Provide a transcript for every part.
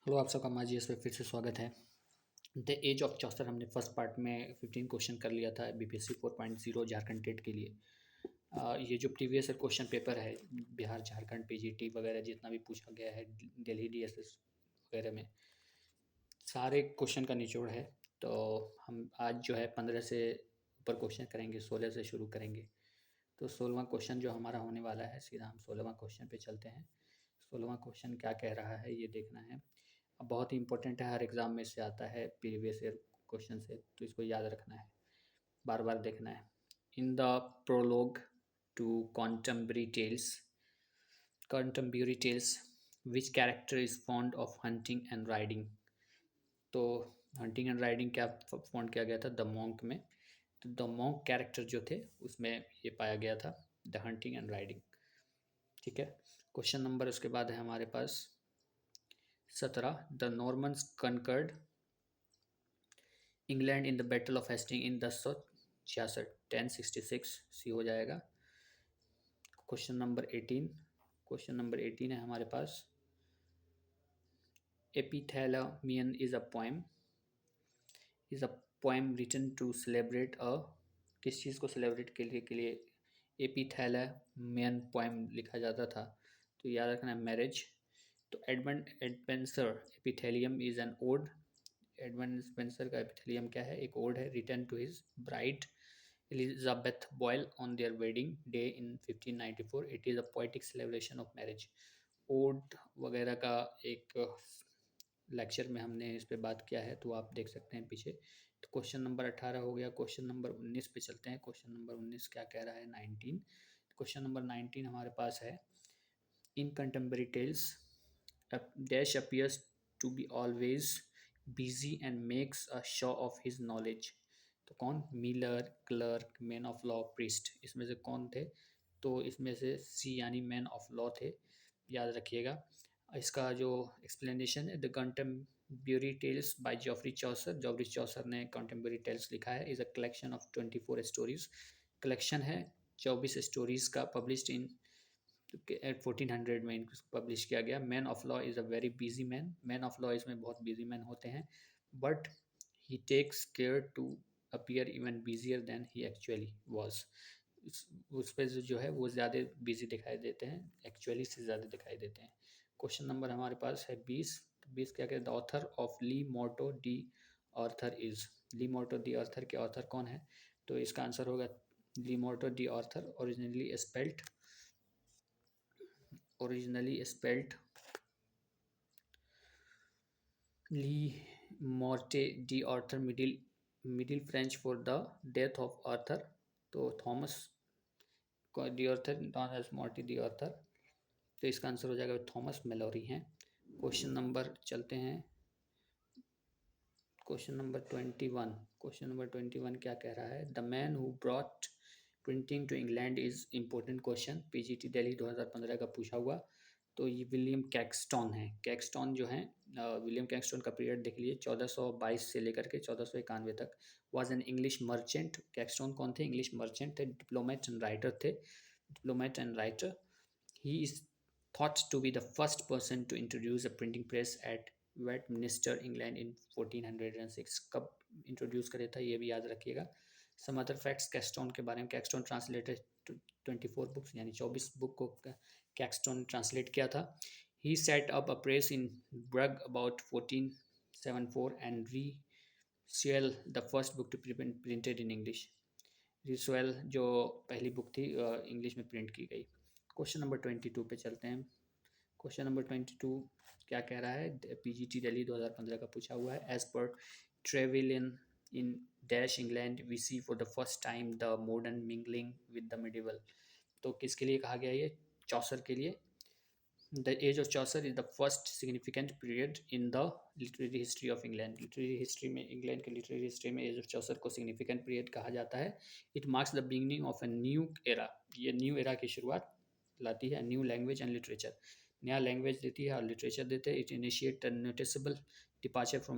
Hello, आप सबका माजी एस पे फिर से स्वागत है। द एज ऑफ चौसर हमने फर्स्ट पार्ट में 15 क्वेश्चन कर लिया था बीपीएससी 4.0 झारखंड टेट के लिए। ये जो प्रीवियस क्वेश्चन पेपर है बिहार झारखंड पीजीटी वगैरह जितना भी पूछा गया है दिल्ली डीएसएस वगैरह में सारे क्वेश्चन का निचोड़ है। तो हम आज जो है 15 से ऊपर क्वेश्चन करेंगे, 16 से शुरू करेंगे। तो 16वां क्वेश्चन जो हमारा होने वाला है, सीधा हम 16वां क्वेश्चन पे चलते हैं। 16वां क्वेश्चन क्या कह रहा है ये देखना है। अब बहुत ही इंपॉर्टेंट है, हर एग्ज़ाम में से आता है प्रीवियस ईयर क्वेश्चन से, तो इसको याद रखना है, बार बार देखना है। In the prologue to Canterbury tales which character is fond of hunting and riding. तो हंटिंग एंड राइडिंग क्या फॉन्ड किया गया था द मॉन्क में। तो द मॉन्क कैरेक्टर जो थे उसमें ये पाया गया था, द हंटिंग एंड राइडिंग। ठीक है। क्वेश्चन नंबर उसके बाद है हमारे पास 17। The Normans conquered England in the battle of Hasting in 1066, 1066 C हो जाएगा। क्वेश्चन नंबर 18 है हमारे पास। Epithalamion is a poem written to celebrate a, किस चीज़ को सेलिब्रेट के लिए एपिथैलामियन पोएम लिखा जाता था। तो याद रखना है मैरिज। तो Edmund Spenser epithalamion is an ode. Edmund Spenser का एपिथेलियम क्या है, एक ओड है, written to his bride Elizabeth Boyle on their wedding day in 1594. It is a poetic celebration of marriage. Ode वगैरह का एक लेक्चर में हमने इस पे बात किया है, तो आप देख सकते हैं पीछे। तो क्वेश्चन नंबर 18 हो गया। क्वेश्चन नंबर 19 पे चलते हैं। क्वेश्चन नंबर 19 क्या कह रहा है, 19। क्वेश्चन नंबर 19 हमारे पास है। In Canterbury tales dash appears to be always busy and makes a show of his knowledge। तो कौन, Miller, clerk, man of law, priest, इसमें से कौन थे। तो इसमें से सी यानी मैन ऑफ लॉ थे, याद रखिएगा। इसका जो एक्सप्लेनेशन है, the Canterbury tales by Geoffrey Chaucer ने कंटेम्पररी टेल्स लिखा है, is a collection of 24 stories. Collection है 24 स्टोरीज का, पब्लिश्ड इन 1400 में इनको पब्लिश किया गया। Man of law is a very busy man. Man of law इसमें बहुत बिजी मैन होते हैं, but he takes care to appear even busier than he actually was. उस पर जो है वो ज़्यादा बिजी दिखाई देते हैं, एक्चुअली से ज़्यादा दिखाई देते हैं। क्वेश्चन नंबर हमारे पास है 20। 20 क्या कहते हैं, the author of Le Morte d'Arthur is. Le Morte d'Arthur के ऑथर कौन है। तो इसका आंसर होगा Le Morte d'Arthur originally spelt Le Morte d'Arthur, Middle French for the death of Arthur. तो Thomas d'Arthur known as Morte d'Arthur. तो इसका answer हो जाएगा थॉमस मेलोरी हैं। क्वेश्चन नंबर चलते हैं, question number 21। Question number 21 क्या कह रहा है, the man who brought printing to England is important question, PGT Delhi 2015 का पूछा हुआ। तो ये विलियम कैक्सटन है। कैक्सटन जो है, विलियम कैक्सटन का पीरियड देख लीजिए 1422 से लेकर के 1491 तक। Was an English merchant. Caxton कौन थे, इंग्लिश मर्चेंट थे, डिप्लोमेट एंड राइटर थे, diplomat and writer. He is thought to be the first person to introduce a printing press at Westminster, England in 1406। कब इंट्रोड्यूस करे था ये भी याद रखिएगा। सम अदर फैक्ट्स कैक्सटन के बारे में, कैक्सटन ट्रांसलेटेड 24 बुक्स यानी 24 बुक को कैक्सटन ट्रांसलेट किया था। He set up a press in Bruges about 1474 and resell the first book to printed in English. रिसवेल जो पहली बुक थी इंग्लिश में प्रिंट की गई। क्वेश्चन नंबर 22 पे चलते हैं। क्वेश्चन नंबर 22 क्या कह रहा है, पीजीटी दिल्ली 2015 का पूछा हुआ है। एज पर Trevelyan in dash England we see for the first time the modern mingling with the medieval. तो किसके लिए कहा गया ये, चौसर के लिए। The age of Chaucer is the first significant period in the literary history of England. Literary history में, England के लिटरेरी हिस्ट्री में एज ऑफ चौसर को सिग्निफिकेंट पीरियड कहा जाता है। It marks the beginning of a new era. ये new era की शुरुआत लाती है, न्यू लैंग्वेज एंड लिटरेचर, नया लैंग्वेज देती है और लिटरेचर देते हैं। It initiate noticeable departure from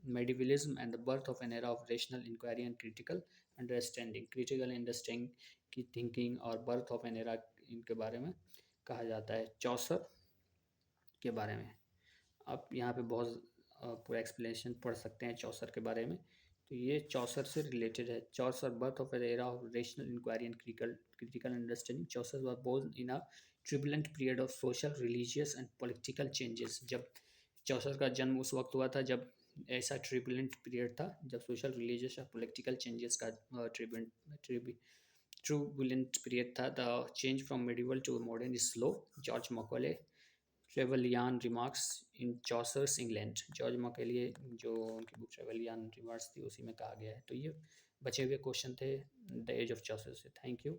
medievalism and the birth of an era of rational inquiry and critical understanding. Critical understanding की थिंकिंग और बर्थ ऑफ एन एरा इनके बारे में कहा जाता है चौसर के बारे में। आप यहाँ पे बहुत पूरा एक्सप्लेनेशन पढ़ सकते हैं चौसर के बारे में। तो ये चौसर से रिलेटेड है। Chaucer birth of an era of rational inquiry and critical understanding. Chaucer was born in a turbulent period of social, religious and political changes. जब चौसर का जन्म उस वक्त हुआ था जब ऐसा ट्रिबुलेंट पीरियड था, जब सोशल, रिलीजियस और पॉलिटिकल चेंजेस का ट्रूबुलेंट पीरियड था। The change from medieval to modern is slow. George Macaulay Trevelyan remarks in Chaucer's England. George Macaulay जो उनकी बुक ट्रेवलियन रिमार्क्स थी उसी में कहा गया है। तो ये बचे हुए क्वेश्चन थे द एज ऑफ चॉसर से। Thank you.